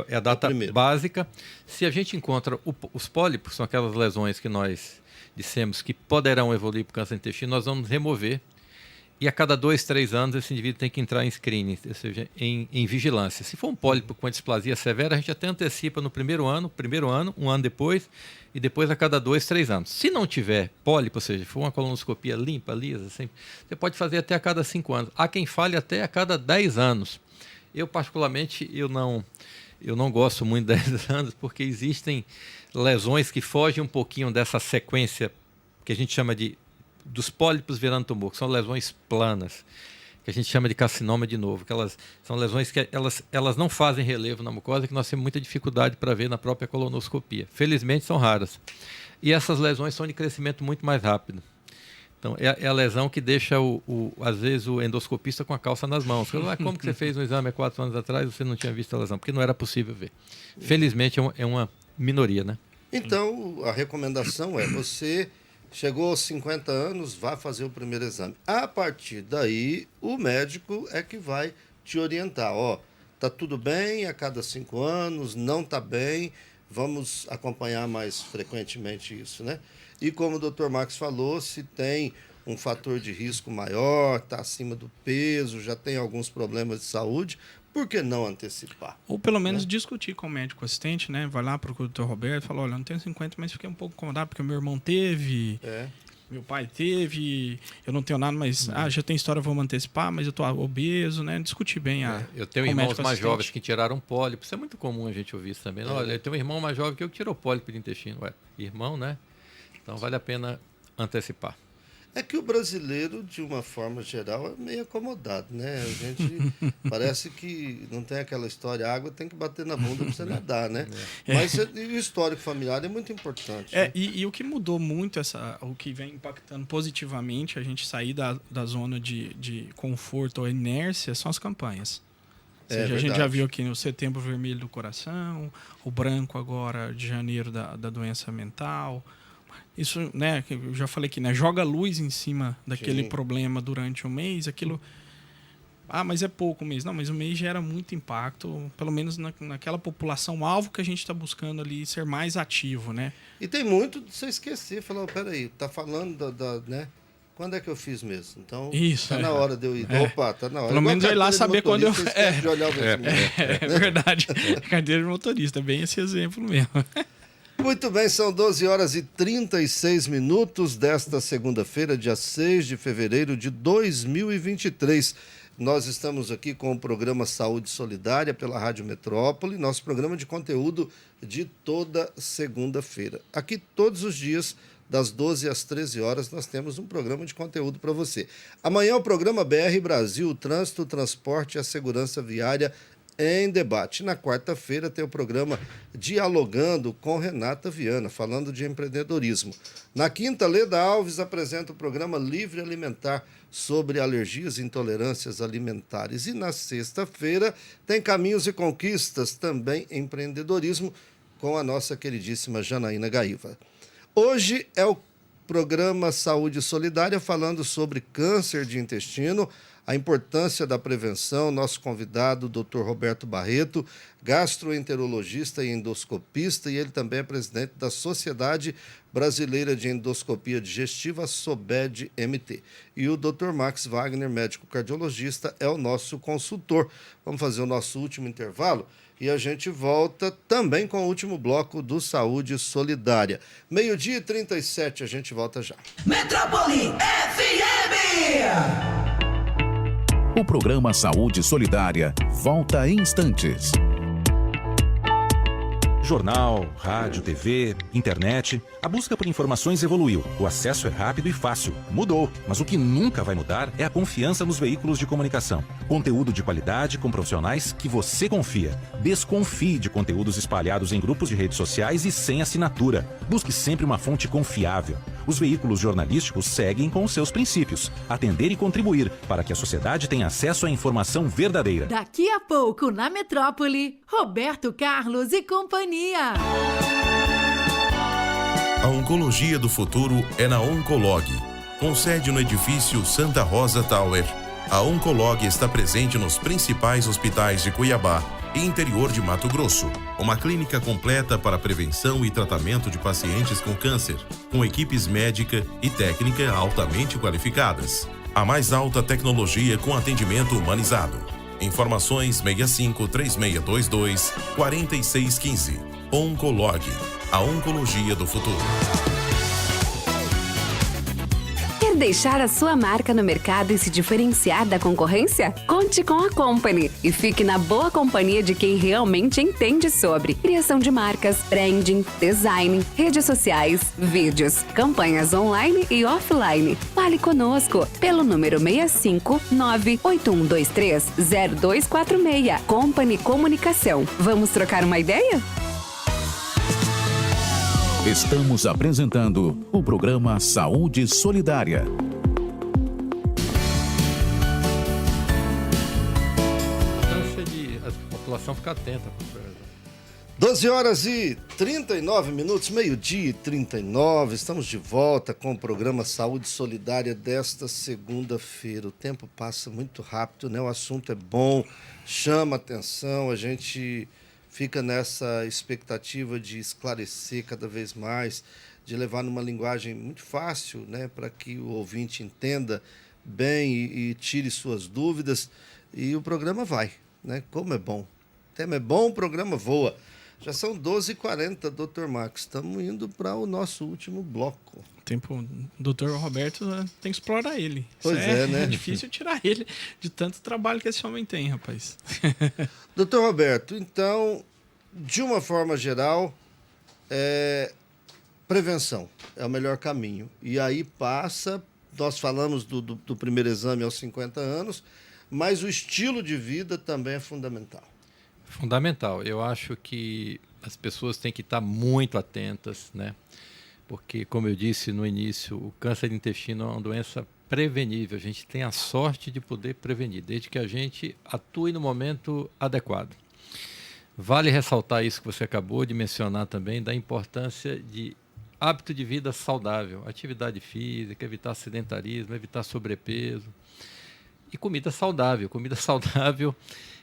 é a data básica. Se a gente encontra os pólipos, são aquelas lesões que nós dissemos que poderão evoluir para o câncer de intestino, nós vamos remover. E a cada 2, 3 anos esse indivíduo tem que entrar em screening, ou seja, em vigilância. Se for um pólipo com displasia severa, a gente até antecipa no primeiro ano, um ano depois, e depois a cada 2, 3 anos. Se não tiver pólipo, ou seja, for uma colonoscopia limpa, lisa, assim, você pode fazer até a cada 5 anos. Há quem fale até a cada 10 anos. Eu, particularmente, eu não gosto muito de 10 anos, porque existem lesões que fogem um pouquinho dessa sequência que a gente chama dos pólipos virando tumor, que são lesões planas, que a gente chama de carcinoma de novo, que são lesões que elas não fazem relevo na mucosa, que nós temos muita dificuldade para ver na própria colonoscopia. Felizmente são raras. E essas lesões são de crescimento muito mais rápido. Então, é a lesão que deixa, às vezes, o endoscopista com a calça nas mãos. Como que você fez um exame há 4 anos atrás e você não tinha visto a lesão? Porque não era possível ver. Felizmente, é uma minoria, né? Então, a recomendação é você chegou aos 50 anos, vá fazer o primeiro exame. A partir daí, o médico é que vai te orientar. Tá tudo bem a cada 5 anos, não tá bem, vamos acompanhar mais frequentemente isso, né? E como o Dr. Max falou, se tem um fator de risco maior, está acima do peso, já tem alguns problemas de saúde, por que não antecipar? Ou pelo menos discutir com o médico assistente, né? Vai lá para o Dr. Roberto e fala, olha, eu não tenho 50, mas fiquei um pouco incomodado porque o meu irmão teve, meu pai teve, eu não tenho nada, mas já tem história, vamos antecipar, mas eu estou obeso, né? Discutir bem eu tenho irmãos mais jovens que tiraram pólipo, isso é muito comum a gente ouvir isso também. Olha, eu tenho um irmão mais jovem que tirou pólipo de intestino. Irmão, né? Então vale a pena antecipar. É que o brasileiro, de uma forma geral, é meio acomodado, né? A gente parece que não tem aquela história, a água tem que bater na bunda para você nadar, né? Mas o histórico familiar é muito importante. Né? E o que mudou muito, o que vem impactando positivamente a gente sair da zona de conforto ou inércia, são as campanhas. Ou seja, a gente já viu aqui no Setembro Vermelho do Coração, o branco agora de janeiro da doença mental. Isso, né, eu já falei aqui, né, joga luz em cima daquele problema durante um mês, aquilo... mas é pouco um mês. Não, mas um mês gera muito impacto, pelo menos naquela população-alvo que a gente está buscando ali ser mais ativo, né? E tem muito de você esquecer, falar, peraí, tá falando né? Quando é que eu fiz mesmo? Então, tá na hora de eu ir. Opa, tá na hora. Pelo menos eu ir lá saber quando eu... De olhar o é verdade. Carteira de motorista, bem esse exemplo mesmo. Muito bem, são 12 horas e 36 minutos desta segunda-feira, dia 6 de fevereiro de 2023. Nós estamos aqui com o programa Saúde Solidária pela Rádio Metrópole, nosso programa de conteúdo de toda segunda-feira. Aqui todos os dias, das 12 às 13 horas, nós temos um programa de conteúdo para você. Amanhã o programa BR Brasil, o trânsito, o transporte e a segurança viária em debate. Na quarta-feira tem o programa Dialogando com Renata Viana, falando de empreendedorismo. Na quinta, Leda Alves apresenta o programa Livre Alimentar sobre alergias e intolerâncias alimentares. E na sexta-feira tem Caminhos e Conquistas, também empreendedorismo, com a nossa queridíssima Janaína Gaíva. Hoje é o programa Saúde Solidária, falando sobre câncer de intestino. a importância da prevenção. Nosso convidado, Dr. Roberto Barreto, gastroenterologista e endoscopista, e ele também é presidente da Sociedade Brasileira de Endoscopia Digestiva, SOBED-MT. E o Dr. Max Wagner, médico cardiologista, é o nosso consultor. Vamos fazer o nosso último intervalo e a gente volta também com o último bloco do Saúde Solidária. 12h37, a gente volta já. Metrópole FM! O programa Saúde Solidária volta em instantes. Jornal, rádio, TV, internet. A busca por informações evoluiu. O acesso é rápido e fácil. Mudou. Mas o que nunca vai mudar é a confiança nos veículos de comunicação. Conteúdo de qualidade com profissionais que você confia. Desconfie de conteúdos espalhados em grupos de redes sociais e sem assinatura. Busque sempre uma fonte confiável. Os veículos jornalísticos seguem com os seus princípios. Atender e contribuir para que a sociedade tenha acesso à informação verdadeira. Daqui a pouco, na Metrópole, Roberto Carlos e companhia. A oncologia do futuro é na Oncolog. Com sede no edifício Santa Rosa Tower, a Oncolog está presente nos principais hospitais de Cuiabá e interior de Mato Grosso. Uma clínica completa para prevenção e tratamento de pacientes com câncer, com equipes médica e técnica altamente qualificadas. A mais alta tecnologia com atendimento humanizado. Informações 65-3622-4615. Oncolog, a oncologia do futuro. Quer deixar a sua marca no mercado e se diferenciar da concorrência? Conte com a Company e fique na boa companhia de quem realmente entende sobre criação de marcas, branding, design, redes sociais, vídeos, campanhas online e offline. Fale conosco pelo número 659-8123-0246. Company Comunicação. Vamos trocar uma ideia? Estamos apresentando o programa Saúde Solidária. A população fica atenta. 12h39, meio-dia e 39. Estamos de volta com o programa Saúde Solidária desta segunda-feira. O tempo passa muito rápido, né? O assunto é bom, chama atenção, a gente fica nessa expectativa de esclarecer cada vez mais, de levar numa linguagem muito fácil, né, para que o ouvinte entenda bem e tire suas dúvidas. E o programa vai, né? Como é bom. O tema é bom, o programa voa. Já são 12h40, doutor Max. Estamos indo para o nosso último bloco. O doutor Roberto tem que explorar ele. Pois é, né? É difícil tirar ele de tanto trabalho que esse homem tem, rapaz. Doutor Roberto, então, de uma forma geral, prevenção é o melhor caminho. E aí nós falamos do primeiro exame aos 50 anos, mas o estilo de vida também é fundamental. Fundamental. Eu acho que as pessoas têm que estar muito atentas, né? Porque, como eu disse no início, o câncer de intestino é uma doença prevenível. A gente tem a sorte de poder prevenir, desde que a gente atue no momento adequado. Vale ressaltar isso que você acabou de mencionar também, da importância de hábito de vida saudável, atividade física, evitar sedentarismo, evitar sobrepeso e comida saudável. Comida saudável,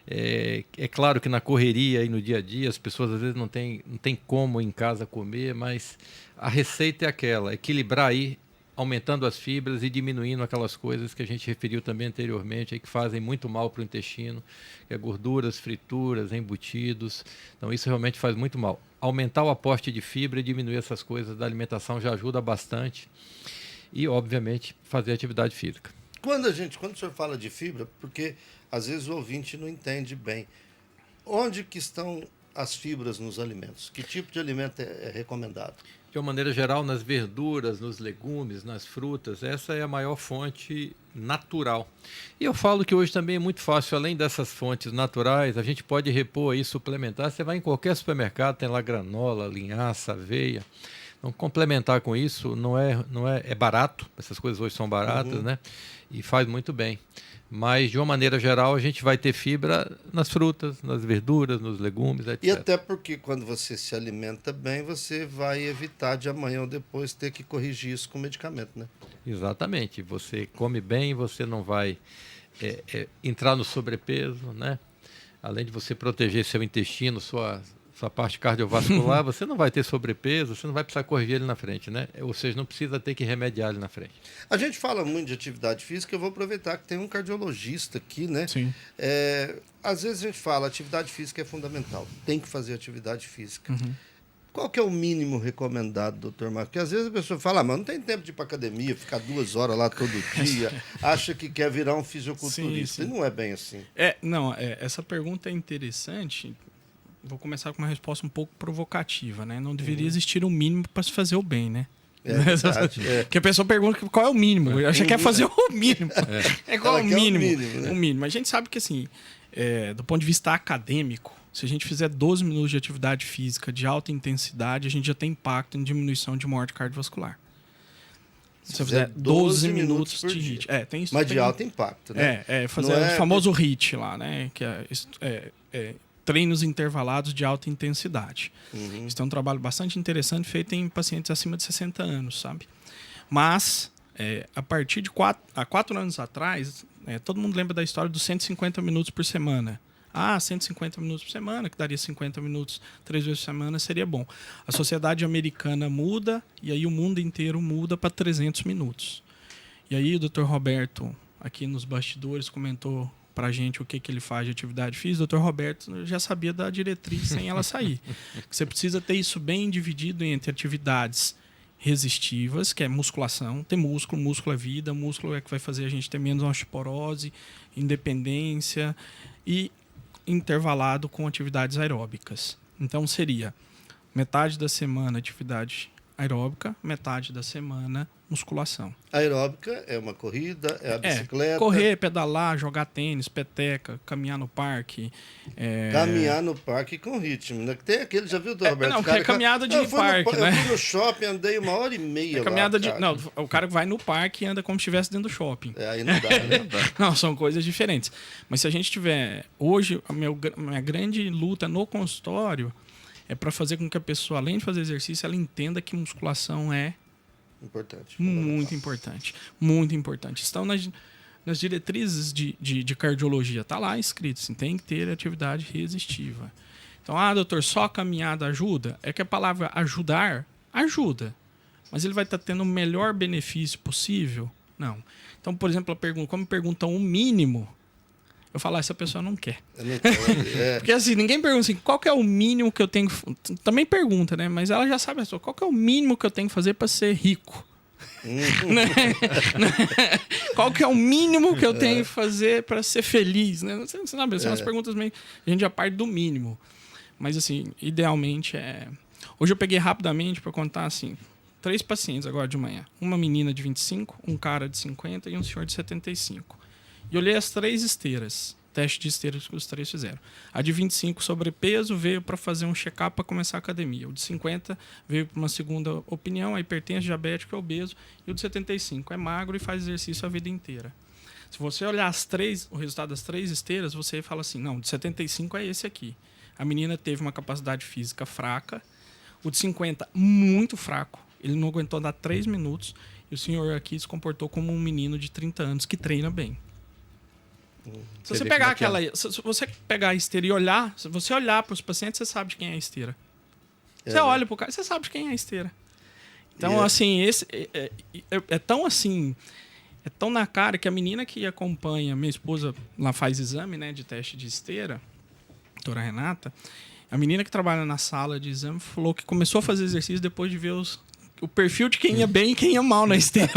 é claro que na correria e no dia a dia as pessoas às vezes não tem como em casa comer, mas a receita é aquela, equilibrar aí, aumentando as fibras e diminuindo aquelas coisas que a gente referiu também anteriormente, aí, que fazem muito mal para o intestino, que é gorduras, frituras, embutidos. Então isso realmente faz muito mal. Aumentar o aporte de fibra e diminuir essas coisas da alimentação já ajuda bastante. E, obviamente, fazer atividade física. Quando o senhor fala de fibra, porque às vezes o ouvinte não entende bem, onde que estão as fibras nos alimentos? Que tipo de alimento é recomendado? De uma maneira geral, nas verduras, nos legumes, nas frutas, essa é a maior fonte natural. E eu falo que hoje também é muito fácil, além dessas fontes naturais, a gente pode repor aí, suplementar. Você vai em qualquer supermercado, tem lá granola, linhaça, aveia. Então, complementar com isso é barato, essas coisas hoje são baratas, né? E faz muito bem. Mas, de uma maneira geral, a gente vai ter fibra nas frutas, nas verduras, nos legumes, etc. E até porque quando você se alimenta bem, você vai evitar de amanhã ou depois ter que corrigir isso com medicamento, né? Exatamente. Você come bem, você não vai entrar no sobrepeso, né? Além de você proteger seu intestino, sua parte cardiovascular, você não vai ter sobrepeso, você não vai precisar corrigir ele na frente, né? Ou seja, não precisa ter que remediar ele na frente. A gente fala muito de atividade física, eu vou aproveitar que tem um cardiologista aqui, né? Sim. Às vezes a gente fala, atividade física é fundamental, tem que fazer atividade física. Uhum. Qual que é o mínimo recomendado, doutor Marcos? Porque às vezes a pessoa fala, mas não tem tempo de ir para academia, ficar 2 horas lá todo dia, acha que quer virar um fisiculturista. Sim. E não é bem assim. Essa pergunta é interessante. Vou começar com uma resposta um pouco provocativa, né? Não deveria existir um mínimo para se fazer o bem, né? Porque a pessoa pergunta qual é o mínimo. Acha que quer fazer o mínimo. Qual é o mínimo? Né? O mínimo. A gente sabe que, assim, do ponto de vista acadêmico, se a gente fizer 12 minutos de atividade física de alta intensidade, a gente já tem impacto em diminuição de morte cardiovascular. Se você fizer 12 minutos de HIIT. Tem isso. Mas de alto impacto, né? Fazer o famoso HIIT lá, né? Que é treinos intervalados de alta intensidade. Uhum. Isso é um trabalho bastante interessante feito em pacientes acima de 60 anos, sabe? Mas, a partir de 4 anos atrás, todo mundo lembra da história dos 150 minutos por semana. 150 minutos por semana, que daria 50 minutos 3 vezes por semana, seria bom. A sociedade americana muda e aí o mundo inteiro muda para 300 minutos. E aí o Dr. Roberto, aqui nos bastidores, comentou para a gente o que ele faz de atividade física. O Dr. Roberto já sabia da diretriz sem ela sair. Você precisa ter isso bem dividido entre atividades resistivas, que é musculação. Tem músculo, músculo é vida, músculo é que vai fazer a gente ter menos osteoporose, independência, e intervalado com atividades aeróbicas. Então seria metade da semana atividade aeróbica, metade da semana musculação. Aeróbica é uma corrida, é a bicicleta. Correr, pedalar, jogar tênis, peteca, caminhar no parque. Caminhar no parque com ritmo, né? Tem aquele, já viu, Roberto? Não, é caminhada de parque, né? Eu fui no shopping, andei 1h30 caminhada lá, Não, o cara vai no parque e anda como se estivesse dentro do shopping. Aí não dá, né? Não, são coisas diferentes. Mas se a gente tiver... Hoje, a minha grande luta no consultório é para fazer com que a pessoa, além de fazer exercício, ela entenda que musculação é importante. Muito importante. Muito importante. Estão nas diretrizes de cardiologia. Está lá escrito, assim, tem que ter atividade resistiva. Então, doutor, só caminhada ajuda? É que a palavra ajudar, ajuda. Mas ele vai estar tendo o melhor benefício possível? Não. Então, por exemplo, como perguntam o mínimo, eu falo, essa pessoa não quer. Porque assim, ninguém pergunta assim, qual que é o mínimo que eu tenho... Também pergunta, né? Mas ela já sabe a sua. Qual que é o mínimo que eu tenho que fazer para ser rico? Né? Qual que é o mínimo que eu tenho que fazer para ser feliz? Né? Não sei, sabe, são umas perguntas meio... A gente já parte do mínimo. Mas assim, idealmente Hoje eu peguei rapidamente para contar assim, 3 pacientes agora de manhã. Uma menina de 25, um cara de 50 e um senhor de 75. E olhei as 3 esteiras, teste de esteiras que os 3 fizeram. A de 25, sobrepeso, veio para fazer um check-up para começar a academia. O de 50 veio para uma segunda opinião, hipertenso, diabético e obeso. E o de 75 é magro e faz exercício a vida inteira. Se você olhar o resultado das 3 esteiras, você fala assim, não, o de 75 é esse aqui. A menina teve uma capacidade física fraca, o de 50 muito fraco, ele não aguentou dar 3 minutos, e o senhor aqui se comportou como um menino de 30 anos que treina bem. Se você pegar se você pegar a esteira e olhar, se você olhar para os pacientes, você sabe de quem é a esteira. Você olha para o cara, você sabe de quem é a esteira. Então, assim, esse é tão assim, é tão na cara que a menina que acompanha, minha esposa lá faz exame, né, de teste de esteira, a doutora Renata, a menina que trabalha na sala de exame falou que começou a fazer exercício depois de ver o perfil de quem ia bem e quem ia mal na esteira.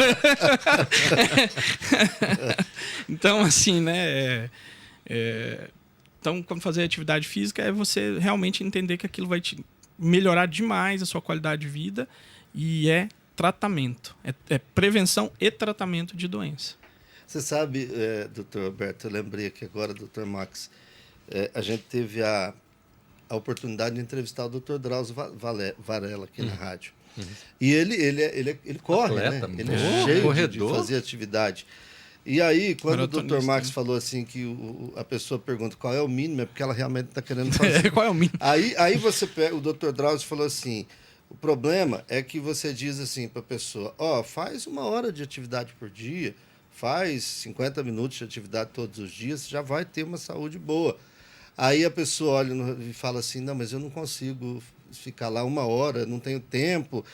Então, assim, né? Então, quando fazer atividade física, é você realmente entender que aquilo vai te melhorar demais a sua qualidade de vida e é tratamento. É prevenção e tratamento de doença. Você sabe, doutor Roberto, eu lembrei aqui agora, doutor Max, a gente teve a oportunidade de entrevistar o doutor Drauzio Varela aqui na rádio. E ele corre, atleta, né? Ele é cheio de fazer atividade. E aí, quando o Dr. Max falou assim que a pessoa pergunta qual é o mínimo, é porque ela realmente está querendo fazer. Qual é o mínimo? Aí você pega, o Dr. Drauzio falou assim, o problema é que você diz assim para a pessoa, faz 1 hora de atividade por dia, faz 50 minutos de atividade todos os dias, já vai ter uma saúde boa. Aí a pessoa olha e fala assim, não, mas eu não consigo ficar lá 1 hora, não tenho tempo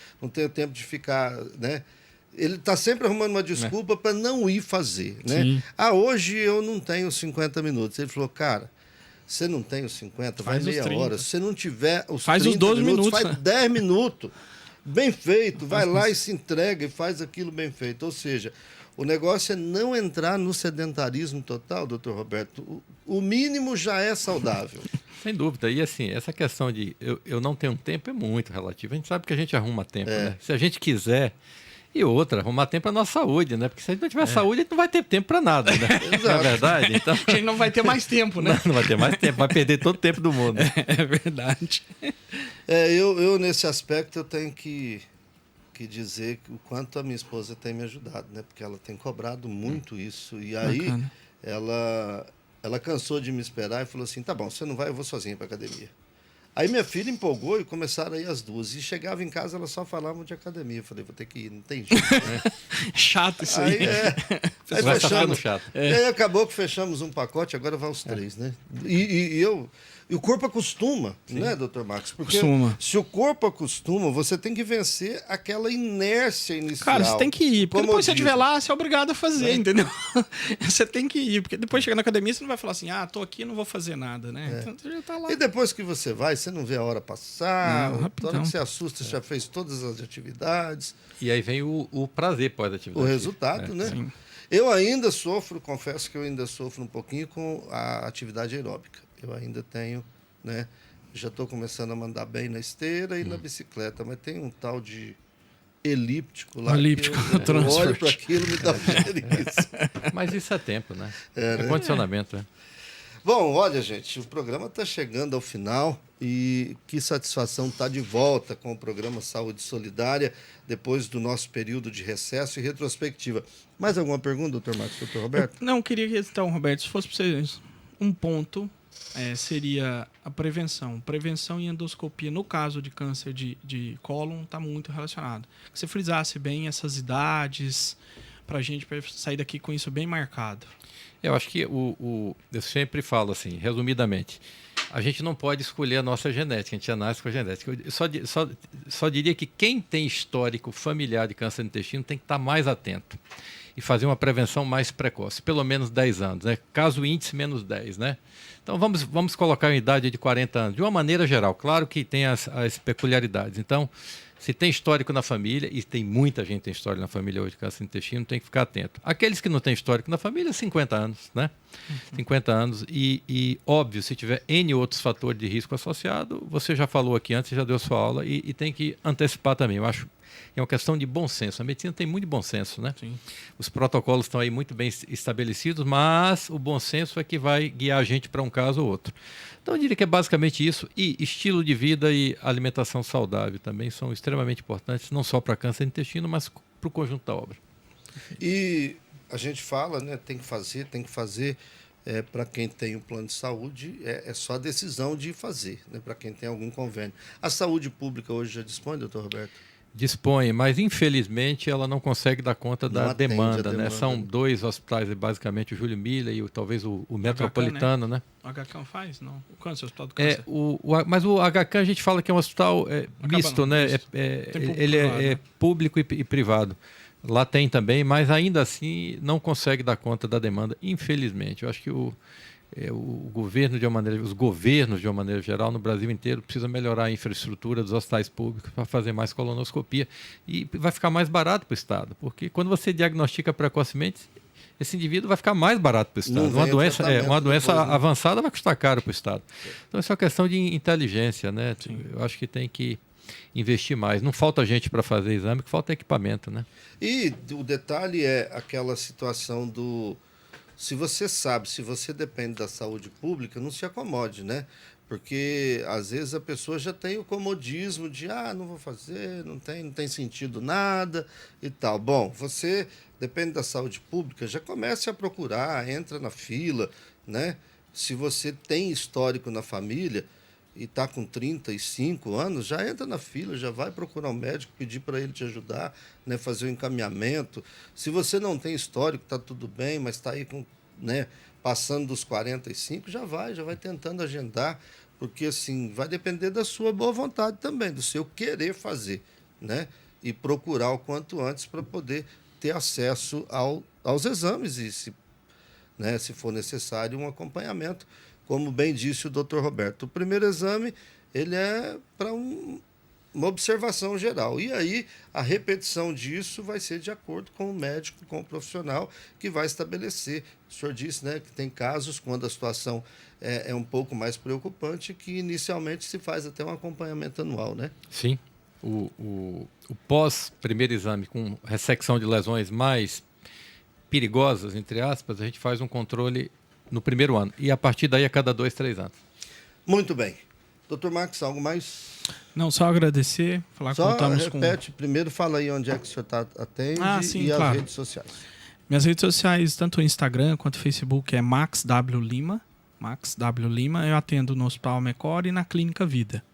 de ficar, né? Ele está sempre arrumando uma desculpa para não ir fazer, né? Sim. Hoje eu não tenho 50 minutos. Ele falou, cara, você não tem os 50, vai Faz os meia 30. hora. Se você não tiver os Faz 30 os 12 minutos, faz né? 10 minutos. Bem feito, vai lá e se entrega e faz aquilo bem feito. Ou seja, o negócio é não entrar no sedentarismo total, doutor Roberto. O mínimo já é saudável. Sem dúvida. E assim, essa questão de eu não tenho tempo é muito relativa. A gente sabe que a gente arruma tempo, né? Se a gente quiser. E outra, arrumar tempo para a nossa saúde, né? Porque se a gente não tiver saúde, a gente não vai ter tempo para nada, né? Não é verdade? Então, A gente não vai ter mais tempo, né? não vai ter mais tempo, vai perder todo o tempo do mundo. É verdade. Eu nesse aspecto, eu tenho que dizer o quanto a minha esposa tem me ajudado, né? Porque ela tem cobrado muito isso. E aí, Bacana. ela cansou de me esperar e falou assim, tá bom, você não vai, eu vou sozinha para academia. Aí minha filha empolgou e começaram a ir as duas. E chegava em casa, elas só falavam de academia. Eu falei, vou ter que ir, não tem jeito, né? Chato isso aí. Aí Vai fechamos. chato. E aí acabou que fechamos um pacote, agora vai os 3, né? E o corpo acostuma, né, doutor Marcos? Porque Acostuma. se o corpo acostuma, você tem que vencer aquela inércia inicial. Cara, você tem que ir. Porque depois que você Comodismo. estiver lá, você é obrigado a fazer, entendeu? Você tem que ir. Porque depois chega na academia, você não vai falar assim, tô aqui, não vou fazer nada, né? Então você já tá lá. E depois que você vai, você não vê a hora passar. Não, Na rapidão. hora que você assusta, você já fez todas as atividades. E aí vem o prazer pós-atividade. O resultado, né? Sim. Eu ainda sofro, confesso que eu ainda sofro um pouquinho com a atividade aeróbica. Eu ainda tenho, né? Já estou começando a mandar bem na esteira e na bicicleta, mas tem um tal de elíptico lá. Elíptico, que eu transfer. olho para aquilo e me dá isso. Mas isso é tempo, né? É, É né? condicionamento, né? Bom, olha, gente, o programa está chegando ao final e que satisfação estar de volta com o programa Saúde Solidária depois do nosso período de recesso e retrospectiva. Mais alguma pergunta, doutor Marcos, doutor Roberto? Não, queria que, então, Roberto, se fosse para vocês um ponto, seria a prevenção. Prevenção e endoscopia, no caso de câncer de cólon, está muito relacionado. Que você frisasse bem essas idades, para a gente sair daqui com isso bem marcado. Eu acho que eu sempre falo assim, resumidamente, a gente não pode escolher a nossa genética, a gente já nasce com a genética. Eu só diria que quem tem histórico familiar de câncer do intestino tem que estar mais atento e fazer uma prevenção mais precoce, pelo menos 10 anos, né? Caso índice, menos 10, né? Então vamos colocar a idade de 40 anos, de uma maneira geral, claro que tem as peculiaridades. Então, se tem histórico na família, e tem muita gente que tem histórico na família hoje de câncer do intestino, tem que ficar atento. Aqueles que não têm histórico na família, 50 anos, né? 50 anos e óbvio, se tiver N outros fatores de risco associado, você já falou aqui antes, já deu sua aula e tem que antecipar também. Eu acho é uma questão de bom senso. A medicina tem muito bom senso, né? Sim. Os protocolos estão aí muito bem estabelecidos, mas o bom senso é que vai guiar a gente para um caso ou outro. Então, eu diria que é basicamente isso. E estilo de vida e alimentação saudável também são extremamente importantes, não só para câncer do intestino, mas para o conjunto da obra. E a gente fala, né? Tem que fazer. Para quem tem um plano de saúde, é só a decisão de fazer, né? Para quem tem algum convênio. A saúde pública hoje já dispõe, doutor Roberto? Dispõe, mas infelizmente ela não consegue dar conta da demanda, né? demanda. São 2 hospitais, basicamente o Júlio Miller e talvez o Metropolitano, né? O HCAM faz? Não. O câncer, o Hospital do Câncer. Mas o HCAM a gente fala que é um hospital misto, não, né? misto. Ele é público e privado. Lá tem também, mas ainda assim não consegue dar conta da demanda, infelizmente. Eu acho que o governo os governos de uma maneira geral no Brasil inteiro precisam melhorar a infraestrutura dos hospitais públicos para fazer mais colonoscopia e vai ficar mais barato para o Estado, porque quando você diagnostica precocemente, esse indivíduo vai ficar mais barato para o Estado. Uma doença avançada vai custar caro para o Estado. Então isso é uma questão de inteligência, né? Sim. Eu acho que tem que investir mais. Não falta gente para fazer exame, que falta equipamento, né? E o detalhe é aquela situação do... Se você sabe, se você depende da saúde pública, não se acomode, né? Porque, às vezes, a pessoa já tem o comodismo de, não vou fazer, não tem sentido nada e tal. Bom, você depende da saúde pública, já comece a procurar, entra na fila, né? Se você tem histórico na família, e está com 35 anos, já entra na fila, já vai procurar um médico, pedir para ele te ajudar, né, fazer o encaminhamento. Se você não tem histórico, está tudo bem, mas está aí com, né, passando dos 45, já vai tentando agendar, porque assim, vai depender da sua boa vontade também, do seu querer fazer, né, e procurar o quanto antes para poder ter acesso aos exames e, se for necessário, um acompanhamento. Como bem disse o Dr. Roberto, o primeiro exame ele é para uma observação geral. E aí a repetição disso vai ser de acordo com o médico, com o profissional que vai estabelecer. O senhor disse, né, que tem casos quando a situação é um pouco mais preocupante, que inicialmente se faz até um acompanhamento anual, né? Sim. O pós-primeiro exame com ressecção de lesões mais perigosas, entre aspas, a gente faz um controle no primeiro ano. E a partir daí a cada 2, 3 anos. Muito bem. Dr. Max, algo mais? Não, só agradecer, falar que contamos com... Primeiro fala aí onde é que o senhor atende sim, e claro. as redes sociais. Minhas redes sociais, tanto o Instagram quanto o Facebook, é Max W Lima. Max W Lima. Eu atendo no Hospital Mecor e na Clínica Vida.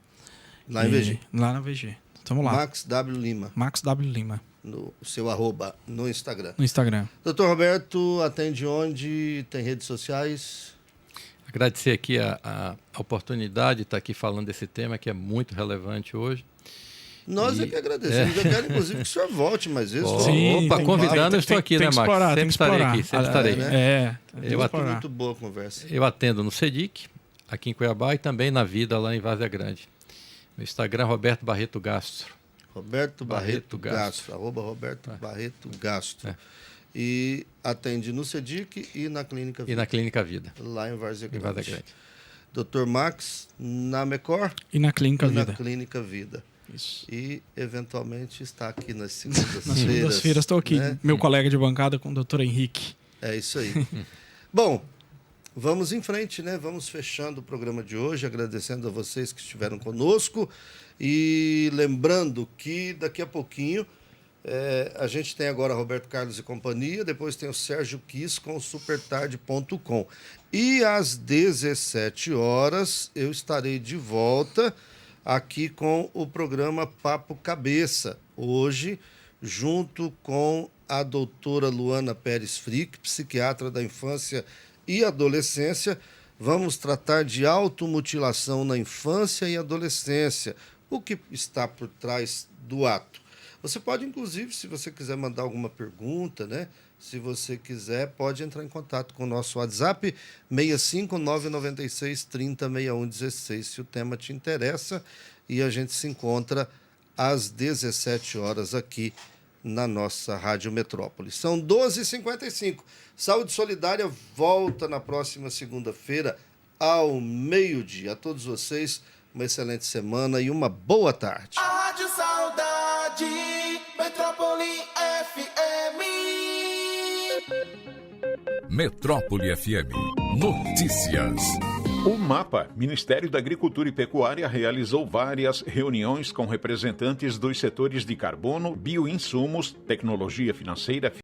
Lá em VG? Lá na VG. Estamos lá. Max W Lima. Max W Lima. No seu arroba no Instagram. No Instagram. Doutor Roberto, atende onde? Tem redes sociais? Agradecer aqui a oportunidade de estar aqui falando desse tema que é muito relevante hoje. Nós é que agradecemos. Eu quero, inclusive, que o senhor volte mais vezes. Sim, opa, convidando, eu estou aqui, né, Max? Sempre estarei aqui, sempre estarei. Muito boa a conversa. Eu atendo no CEDIC, aqui em Cuiabá, e também na Vida, lá em Várzea Grande. No Instagram, Roberto Barreto Gastro. Roberto Barreto Gastro. Arroba Roberto Barreto Gastro. E atende no CEDIC e na Clínica Vida. E na Clínica Vida. Lá em Várzea Grande. Dr. Max, na Mecor? E na Clínica Vida. Na Clínica Vida. Isso. E, eventualmente, está aqui nas segundas-feiras. Nas segundas-feiras estou aqui, né? Meu colega de bancada com o Dr. Henrique. É isso aí. Bom, vamos em frente, né? Vamos fechando o programa de hoje, agradecendo a vocês que estiveram conosco e lembrando que daqui a pouquinho a gente tem agora Roberto Carlos e companhia, depois tem o Sérgio Kiss com o supertarde.com. E às 17 horas eu estarei de volta aqui com o programa Papo Cabeça, hoje junto com a doutora Luana Pérez Frick, psiquiatra da infância e adolescência. Vamos tratar de automutilação na infância e adolescência, o que está por trás do ato. Você pode, inclusive, se você quiser mandar alguma pergunta, né? Se você quiser, pode entrar em contato com o nosso WhatsApp 65996 306116, se o tema te interessa, e a gente se encontra às 17 horas aqui na nossa Rádio Metrópole. São 12h55. Saúde Solidária volta na próxima segunda-feira ao meio-dia. A todos vocês, uma excelente semana e uma boa tarde. A Rádio Saudade, Metrópole FM. Metrópole FM. Notícias. O MAPA, Ministério da Agricultura e Pecuária, realizou várias reuniões com representantes dos setores de carbono, bioinsumos, tecnologia financeira,